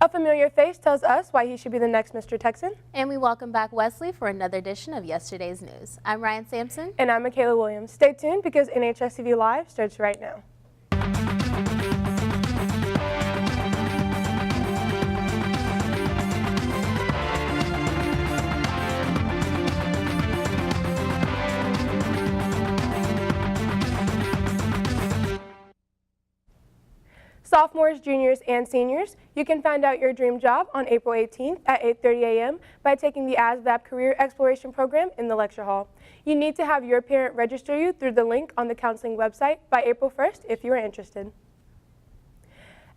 A familiar face tells us why he should be the next Mr. Texan. And we welcome back Wesley for another edition of Yesterday's News. I'm Ryan Sampson. And I'm Michaela Williams. Stay tuned because NHSTV Live starts right now. Sophomores, juniors, and seniors, you can find out your dream job on April 18th at 8:30 a.m. by taking the ASVAB Career Exploration Program in the lecture hall. You need to have your parent register you through the link on the counseling website by April 1st if you are interested.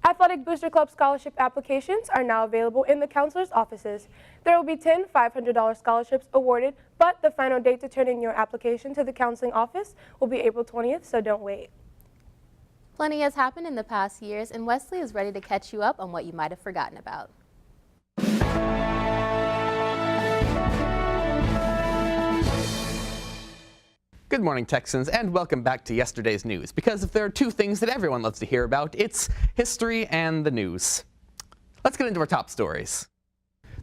Athletic Booster Club scholarship applications are now available in the counselor's offices. There will be 10 $500 scholarships awarded, but the final date to turn in your application to the counseling office will be April 20th, so don't wait. Plenty has happened in the past years, and Wesley is ready to catch you up on what you might have forgotten about. Good morning, Texans, and welcome back to Yesterday's News. Because if there are two things that everyone loves to hear about, it's history and the news. Let's get into our top stories.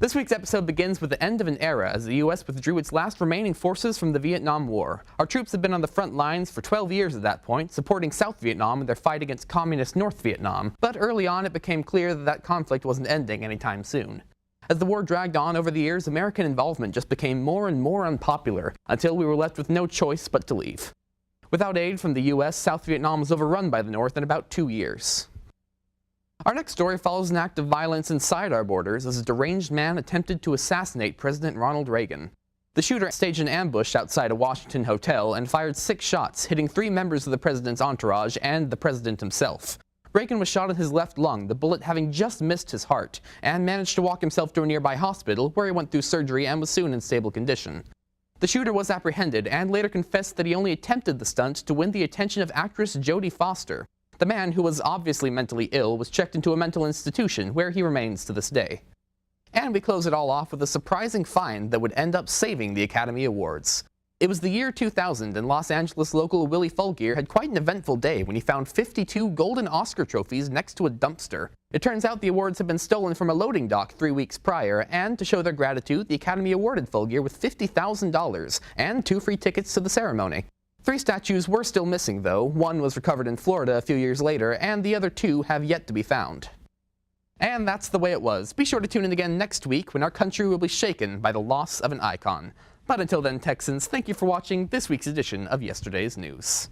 This week's episode begins with the end of an era as the U.S. withdrew its last remaining forces from the Vietnam War. Our troops have been on the front lines for 12 years at that point, supporting South Vietnam in their fight against communist North Vietnam. But early on, it became clear that that conflict wasn't ending anytime soon. As the war dragged on over the years, American involvement just became more and more unpopular, until we were left with no choice but to leave. Without aid from the U.S., South Vietnam was overrun by the North in about 2 years. Our next story follows an act of violence inside our borders as a deranged man attempted to assassinate President Ronald Reagan. The shooter staged an ambush outside a Washington hotel and fired 6 shots, hitting 3 members of the president's entourage and the president himself. Reagan was shot in his left lung, the bullet having just missed his heart, and managed to walk himself to a nearby hospital where he went through surgery and was soon in stable condition. The shooter was apprehended and later confessed that he only attempted the stunt to win the attention of actress Jodie Foster. The man, who was obviously mentally ill, was checked into a mental institution where he remains to this day. And we close it all off with a surprising find that would end up saving the Academy Awards. It was the year 2000, and Los Angeles local Willie Fulgier had quite an eventful day when he found 52 golden Oscar trophies next to a dumpster. It turns out the awards had been stolen from a loading dock 3 weeks prior, and to show their gratitude, the Academy awarded Fulgier with $50,000 and 2 free tickets to the ceremony. 3 statues were still missing, though. 1 was recovered in Florida a few years later, and the other 2 have yet to be found. And that's the way it was. Be sure to tune in again next week when our country will be shaken by the loss of an icon. But until then, Texans, thank you for watching this week's edition of Yesterday's News.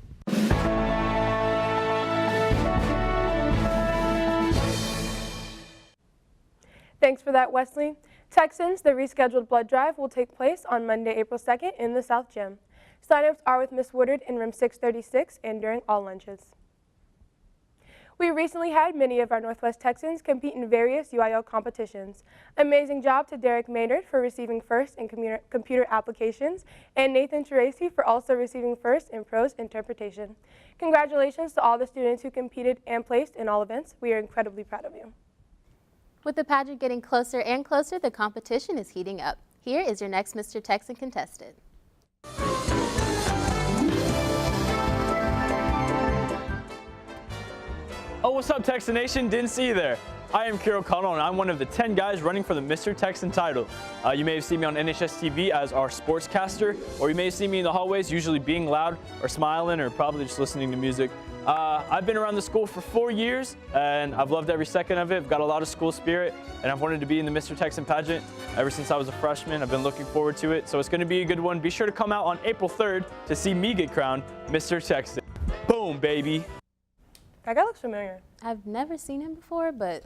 Thanks for that, Wesley. Texans, the rescheduled blood drive will take place on Monday, April 2nd in the South Gym. Sign-ups are with Miss Woodard in room 636 and during all lunches. We recently had many of our Northwest Texans compete in various UIL competitions. Amazing job to Derek Maynard for receiving first in computer applications and Nathan Geraci for also receiving first in prose interpretation. Congratulations to all the students who competed and placed in all events. We are incredibly proud of you. With the pageant getting closer and closer, the competition is heating up. Here is your next Mr. Texan contestant. Oh, what's up, Texan Nation? Didn't see you there. I am Kiro O'Connell, and I'm one of the 10 guys running for the Mr. Texan title. You may have seen me on NHSTV as our sportscaster, or you may have seen me in the hallways, usually being loud or smiling or probably just listening to music. I've been around the school for 4 years, and I've loved every second of it. I've got a lot of school spirit, and I've wanted to be in the Mr. Texan pageant ever since I was a freshman. I've been looking forward to it, so it's going to be a good one. Be sure to come out on April 3rd to see me get crowned Mr. Texan. Boom, baby. That guy looks familiar. I've never seen him before, but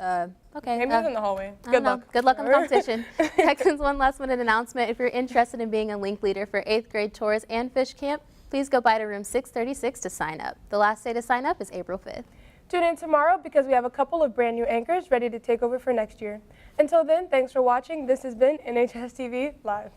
okay. Maybe he's in the hallway. Good luck. Good luck on the competition. Texans, one last minute announcement. If you're interested in being a link leader for 8th grade tours and fish camp, please go by to room 636 to sign up. The last day to sign up is April 5th. Tune in tomorrow because we have a couple of brand new anchors ready to take over for next year. Until then, thanks for watching. This has been NHSTV Live.